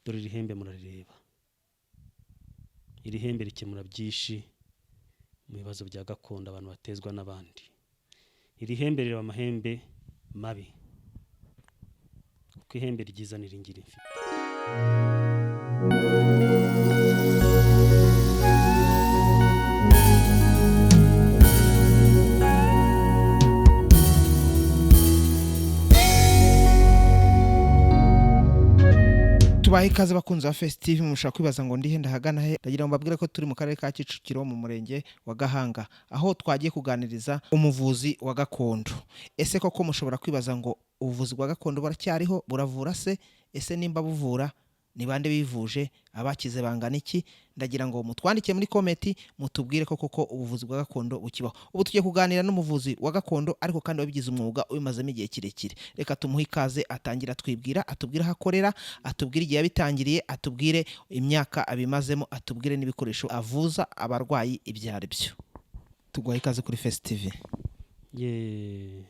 dore iri hembe murarireba. Iri hembe rikemura byinshi mu bibazo bya gakondo abantu batezwa n'abandi. Iri hembe rireba amahembe mabi, kuko ihembe ryiza niringira imfite. Tubahe ikaze bakunzi ba Festive, mushaka kwibaza ngo ndihe ndahagana he. Ndagira ngo mbabwire ko turi mu karere ka Kicukiro mu murenge wa Gahanga, aho twagiye kuganiriza umuvuzi wa gakondo. Ese koko mushobora kwibaza ngo ubuvuzi bwa gakondo baracyariho, buravura se? Ese nimba buvura ni bande bivuje, abakize bangana iki? Ndagira ngo mutwandike muri komenti mutubwire ko koko ubuvuzi bwa gakondo bukibaho. Ubu tugiye kuganira n'umuvuzi wa gakondo ariko kandi wabigize umwuga ubimazemo igihe kirekire. Reka tumuhe ikaze atangira atwibwira, atubwire aho akorera, atubwire igihe yabitangiriye, atubwire imyaka abimazemo, atubwire n'ibikoresho avuza abarwayi ibyo ari byo. Tuguha ikaze kuri Festive.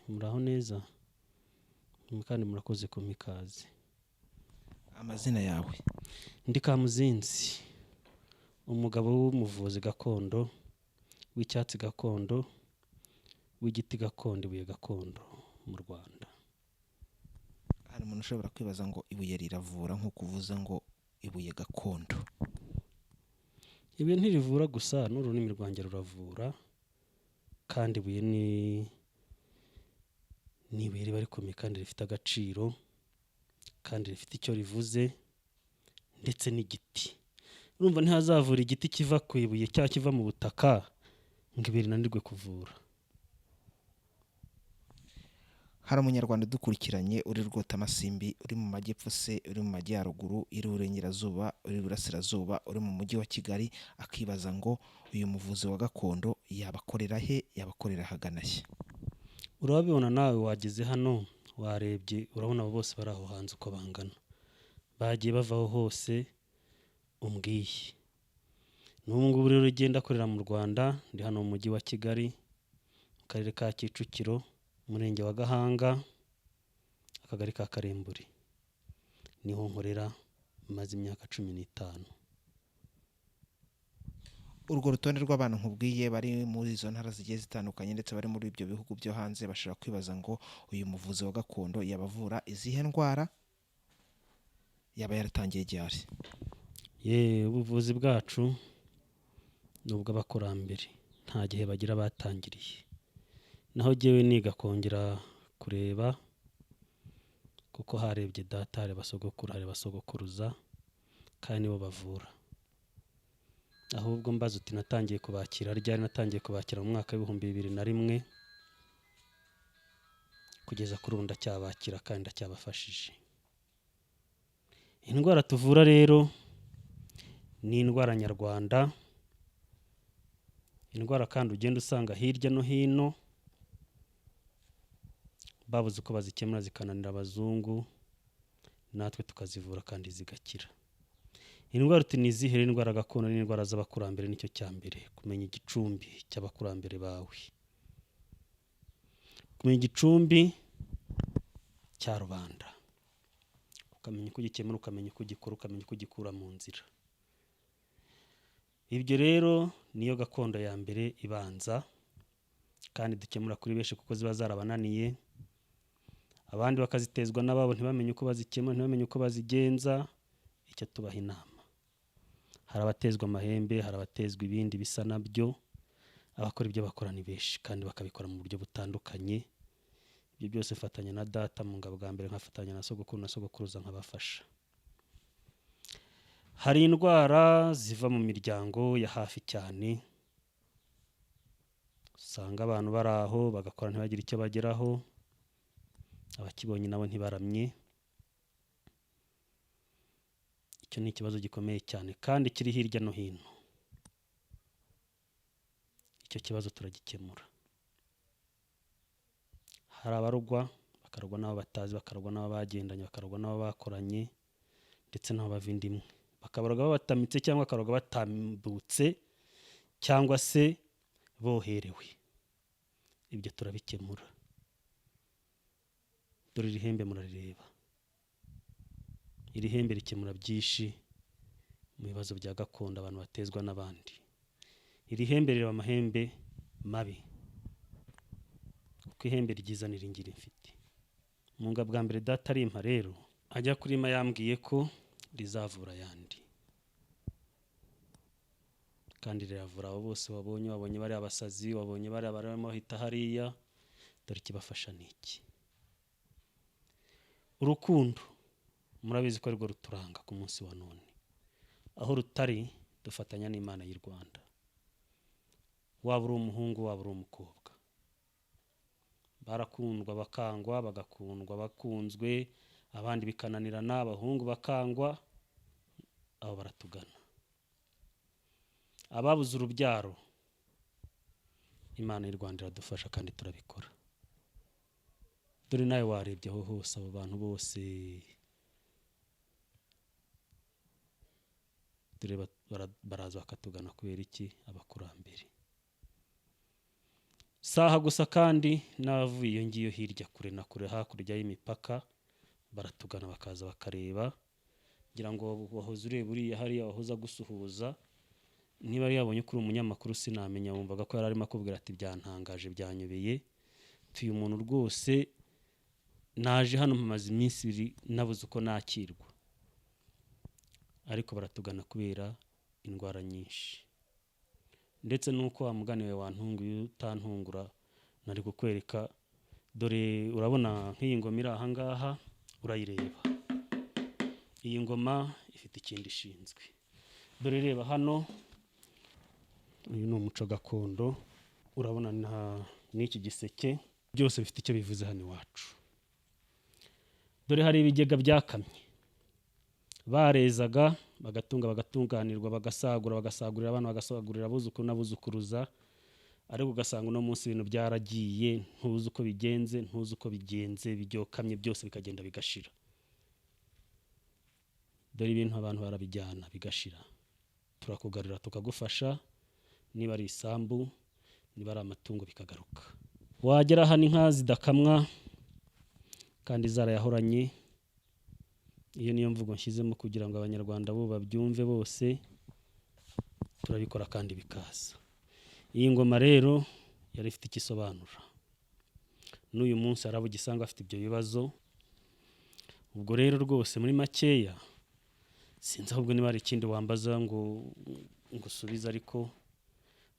Muraho neza kandi murakoze kumpa ikaze. Amazina yawe? Ndi Kamuzinzi, umugabo w'umuvuzi gakondo, w'icyatsi gakondo, w'igiti gakondo, ibuye gakondo mu Rwanda. Hari umuntu ushobora kwibaza ngo ibuye riravura nko kuvuza ngo ibuye gakondo. Ibuye ntirivura gusa, n'ururimi rwanjye ruravura, kandi ibuye ni ibuye riba rikomeye kandi rifite agaciro, kandi rifite icyo rivuze, ndetse n'igiti. Urumva ntihazavura igiti kiva ku ibuye cyangwa kiva mu butaka ngo ibuye rinanirwe kuvura. Hari umunyarwanda dukurikiranye uri Rwotamasimbi, uri mu majyepfo se, uri mu majyaruguru, uri Burengerazuba, uri Burasirazuba, uri mu mujyi wa Kigali, akibaza ngo uyu muvuzi wa gakondo yabakorera he, yabakorera hagana he? Urabibona nawe wageze hano, warebye urabona abo bose bari aho hanze uko bangana, bagiye bavaho hose umbwiye. N'ubu ngubu rero ugenda akorera mu Rwanda, ndi hano mu mujyi wa Kigali, mu karere ka Kicukiro, umurenge wa Gahanga, akagari ka Karembure. Niho nkorera, maze imyaka 15. Urwo rutonde rw'abantu nkubwiye bari muri izo ntara zigiye zitandukanye ndetse bari muri ibyo bihugu byo hanze, bashobora kwibaza ngo uyu muvuzi wa gakondo yabavura izihe ndwara, yaba yaratangiye ryari? Ubuvuzi bwacu ni ubw'abakurambere, nta gihe bagira batangiriye. Naho jyewe niga kongera kureba, kuko harebye data, hari basogokuru, hari basogokuruza, kandi nibo bavura. Ahubwo mbaza uti natangiye kubakira ryari? Natangiye kubakira mu mwaka w'2001 kugeza kuri ubu ndacyabakira kandi ndacyabafashije. Indwara tuvura rero ni indwara nyarwanda, indwara kandi ugenda usanga hirya no hino babuze uko bazikemura zikananira abazungu, natwe tukazivura kandi zigakira. Indwara uti ni izihe? Indwara gakondo ni indwara z'abakurambere, nicyo cya mbere, kumenya igicumbi cy'abakurambere bawe, kumenya igicumbi cya rubanda, ukamenya uko ugikemura, ukamenya uko ugikora, ukamenya uko ugikura mu nzira. Ibyo rero niyo gakondo ya mbere ibanza, kandi dukemura kuri benshi kuko ziba zarabananiye, abandi bakazitezwa n'ababo ntibamenye uko bazikemura, ntibamenye uko bazigenza. Icyo tubaha inama, hari abatezwa amahembe, hari abatezwa ibindi bisa nabyo. Abakora ibyo bakora ni benshi kandi bakabikora mu buryo butandukanye. Ibyo byose fatanya na data mu ngabo bwa mbere, nkafatanya na sogokuru na sogokuruza nkabafasha. Hari indwara ziva mu miryango ya hafi cyane, usanga abantu bari aho bagakora ntibagire icyo bageraho, abakibonye nabo ntibaramye. Icyo ni ikibazo gikomeye cyane kandi kiri hirya no hino. Icyo kibazo turagikemura. Hari abarugwa, bakarugwa n'abo batazi, bakarugwa n'abo bagendanye, bakarugwa n'abo bakoranye, ndetse n'abo bavindimwe. Bakabarugwa batamitse cyangwa bakarugwa batambutse cyangwa se boherewe. Ibyo turabikemura. Dore iri hembe murarireba. iri hembe rikemura byinshi mu bibazo bya gakondo abantu batezwa n'abandi. Iri hembe reba amahembe mabi, kuko ihembe ryiza niringira mfite. Munga bwa mbere data arimpa rero, ajya kurima yambwiye ko rizavura yandi, kandi riravura abo bose wabonye bari abasazi, wabonye bari barimo hita hariya. Dore kibafasha niki? Urukundo murabizi ko ariko ruturanga ku munsi wa none. Aho rutari dufatanya n'Imana y'u Rwanda. Waba uri umuhungu waba uri umukobwa, barakundwa bakangwa, bagakundwa bakunzwe, abandi bikananirana, abahungu bakangwa, abo baratugana. Ababuze urubyaro, Imana y'u Rwanda iradufasha kandi turabikora. Dore nawe warebye aho hose abo bantu bose, dore baraza bakatugana kubera iki? Abakurambere. Saha gusa kandi n'abavuye iyo ngiyo hirya kure na kure, hakurya y'imipaka, baratugana bakaza bakareba. Ngira ngo wahoze ureba uriya hariya wahoza gusuhuza, niba yabonye kuri umunyamakuru sinamenya, wumvaga ko yari arimo akubwira ati byantangaje byanyobeye, tuye umuntu rwose naje hano mpamaze iminsi 2 nabuze uko nakirwa. Ariko baratugana kubera indwara nyinshi, ndetse nuko wamuganiwe wantunguye utantungura nari kukwereka. Dore urabona nk'iyi ngoma iri aha ngaha, urayireba. Iyi ngoma ifite ikindi ishinzwe. Dore reba hano, uyu ni umuco gakondo. Urabona n'iki giseke, byose bifite icyo bivuze hano iwacu. Dore hari ibigega byakamye, barezaga bagatunga, bagatunganirwa, bagasagurira abana, bagasagurira abuzukuru n'abuzukuruza. Ariko ugasanga uno munsi ibintu byaragiye, ntuzi uko bigenze, byokamye byose bikagenda bigashira. Dore ibintu abantu barabijyana bigashira, turakugarura tukagufasha. Niba ari isambu, niba ari amatungo bikagaruka. Wagera hano inka zidakamwa kandi zarayahoranye. Iyo niyo mvugo nshyizemo kugira ngo abanyarwanda bo babyumve bose, turabikora kandi bikaza. Iyi ngoma rero yari ifite ikisobanura. N'uyu munsi arabo gisanga afite ibyo bibazo. Ubwo rero rwose muri makeya sinzi ahubwo niba ari ikindi wambaza ngo ngusubize, ariko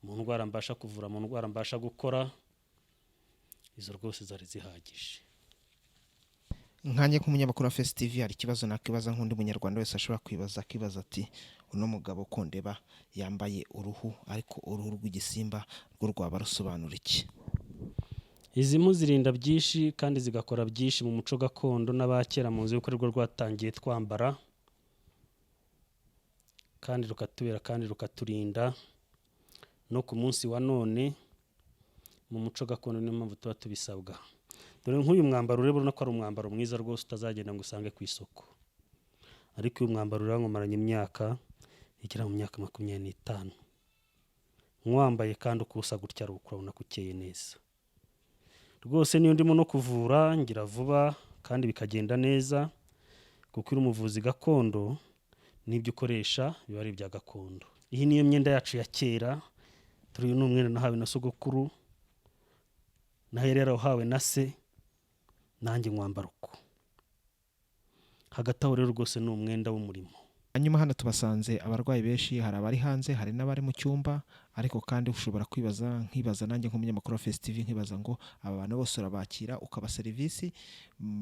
mu ndwara mbasha kuvura, mu ndwara mbasha gukora, izo rwose zari zihagije. Nkanye k'umunyamakuru wa Face TV hari ikibazo nakibaza nk'undi munyarwanda wese ashobora kwibaza, akibaza ati uno mugabo kondeba yambaye uruhu, ariko uruhu rw'igisimba rwo rwaba rusobanura iki? Izi mpu zirinda byinshi kandi zigakora byinshi mu muco gakondo n'abakera muzi yuko rwo rwatangiye twambara, kandi rukatubera kandi rukaturinda no ku munsi wa none. Mu muco gakondo niyo mpamvu tuba tubisabwa. Dore nk'uyu mwambaro ureba urabona ko ari umwambaro mwiza rwose, utazagenda ngo usange ku isoko. Ariko uyu mwambaro urabona ngo maranye imyaka igera mu myaka 25 mwambaye, kandi ukusa gutya urabona ko ukeye neza rwose. Niyo ndimo no kuvura ngira vuba kandi bikagenda neza, kuko uri umuvuzi gakondo n'ibyo ukoresha biba ari ibya gakondo. Iyi niyo myenda yacu ya kera, turi n'umwenda nahawe na sogokuru, naho rero uhawe na se, nanjye mwambara uko. Hagati aho rero rwose ni umwenda w'umurimo. Hanyuma hano tubasanze abarwayi benshi, hari abari hanze, hari n'abari mu cyumba. Ariko kandi ushobora nkibaza nanjye nk'umunyamakuru wa Face TV, nkibaza ngo aba bantu bose urabakira ukaba serivisi,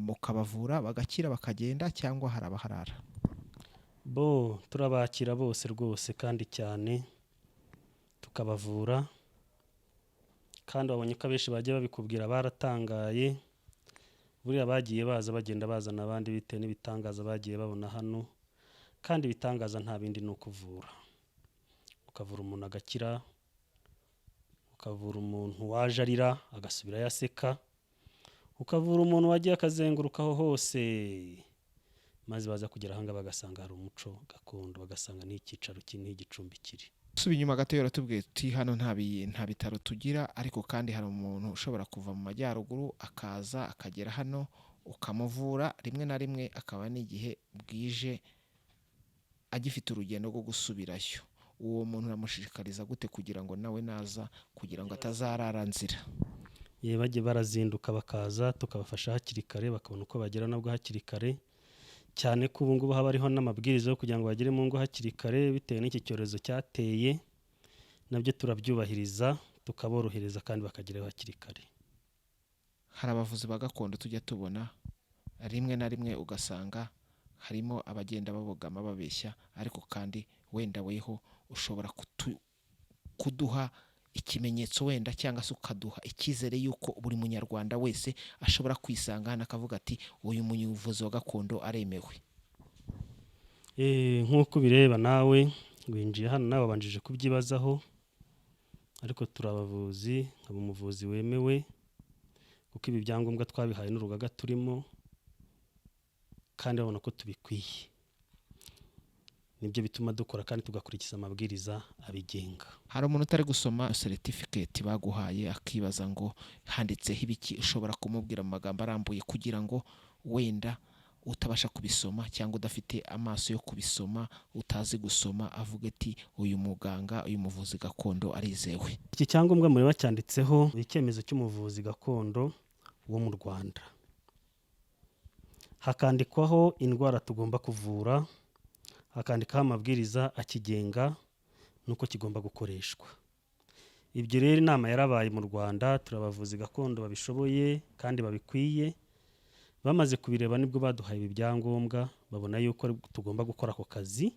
ukabavura bagakira bakagenda, cyangwa hari abaharara? Bo turabakira bose rwose kandi cyane, tukabavura. Kandi babonye ko abenshi bagiye babikubwira baratangaye. Buriya bagiye baza bagenda bazana abandi bitewe n'ibitangaza bagiye babona hano, kandi ibitangaza nta bindi ni ukuvura. Ukavura umuntu agakira, ukavura umuntu waje arira agasubira yaseka, ukavura umuntu wagiye akazengurukaho hose, maze baza kugera hanga bagasanga hari umuco gakondo, bagasanga n'icyicaro kinini igicumbi kiri. Subi nyuma gato yaratubwiye tuti hano nta bitaro tugira, ariko kandi hari umuntu ushobora kuva mu majyaruguru akaza akagera hano ukamuvura, rimwe na rimwe akaba n'igihe bwije agifite urugendo rwo gusubirayo. Uwo muntu uramushishikariza gute kugira ngo nawe naza kugira ngo atazarara nzira? bajye barazinduka bakaza tukabafasha hakiri kare, bakabona uko bagera nabwo hakiri kare, cyane ko ubu ngubu haba hariho n'amabwiriza yo kugira ngo bagere mu ngo hakiri kare bitewe n'iki cyorezo cyateye. Nabyo turabyubahiriza tukaborohereza kandi bakageraho hakiri kare. Hari abavuzi ba gakondo tujya tubona rimwe na rimwe ugasanga harimo abagenda babogama babeshya, ariko kandi wenda weho ushobora kuduha ikimenyetso wenda cyangwa se ukaduha icyizere yuko buri munyarwanda wese ashobora kwisanga hano akavuga ati uyu muvuzi wa gakondo aremewe. Nk'uko bireba nawe winjiye hano nawe wabanjije kubyibazaho, ariko turabavuzi, nkaba umuvuzi wemewe kuko ibi byangombwa twabihaye n'urugaga turimo kandi babona ko tubikwiye. Nibyo bituma dukora kandi tugakurikiza amabwiriza abigenga. Hari umuntu utari gusoma certificate baguhaye akibaza ngo handitseho ibiki, ushobora kumubwira mu magambo arambuye kugira ngo wenda utabasha kubisoma cyangwa udafite amaso yo kubisoma, utazi gusoma, avuga ati uyu muganga, uyu muvuzi gakondo arizewe. Iki cyangombwa muri bacyanditseho icyemezo cy'umuvuzi gakondo wo mu Rwanda, hakandikwaho indwara tugomba kuvura, hakandikaho amabwiriza akigenga nuko kigomba gukoreshwa. Ibyo rero inama yarabaye mu Rwanda, turabavuzi gakondo babishoboye kandi babikwiye. Bamaze kubireba nibwo baduhaye ibi byangombwa, babona yuko tugomba gukora ako kazi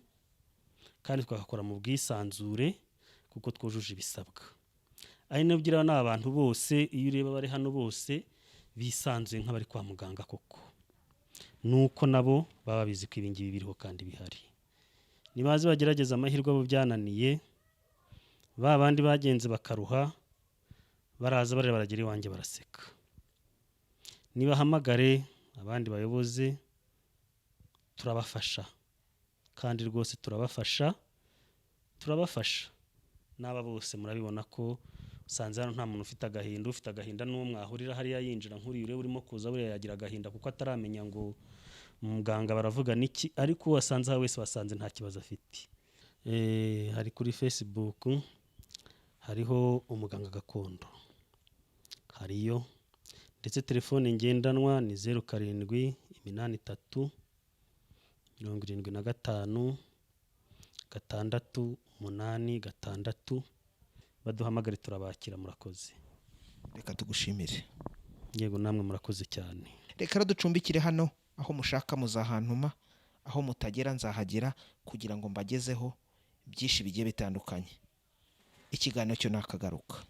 kandi twagakora mu bwisanzure kuko twujuje ibisabwa. Ari nabyo n'abantu bose, iyo ureba bari hano bose bisanzuye nk'abari kwa muganga koko, nuko nabo baba bizi ko ibingibi biriho kandi bihari. Nibaze bagerageza amahirwe abo byananiye, ba bandi bagenze bakaruha, baraza baragera iwanjye baraseka. Nibahamagare abandi bayobozi, turabafasha kandi rwose turabafasha. N'aba bose murabibona ko usanze hano nta muntu ufite agahinda n'uwo mwahurira hariya yinjira nk'uriya urimo kuza buriya yagira agahinda kuko ataramenya ngo muganga baravuga niki, ariko wasanze aho wese wasanze nta kibazo afite. Hari kuri Facebook hariho umuganga gakondo, hariyo ndetse telefone ngendanwa ni 0783756886. Baduhamagare turabakira. Murakoze. Reka tugushimire. Yego namwe murakoze cyane. Reka ducumbikire hano, aho mushaka muzahantuma, aho mutagera nzahagera kugira ngo mbagezeho byinshi bigiye bitandukanye. Ikiganiro cyo nakagaruka.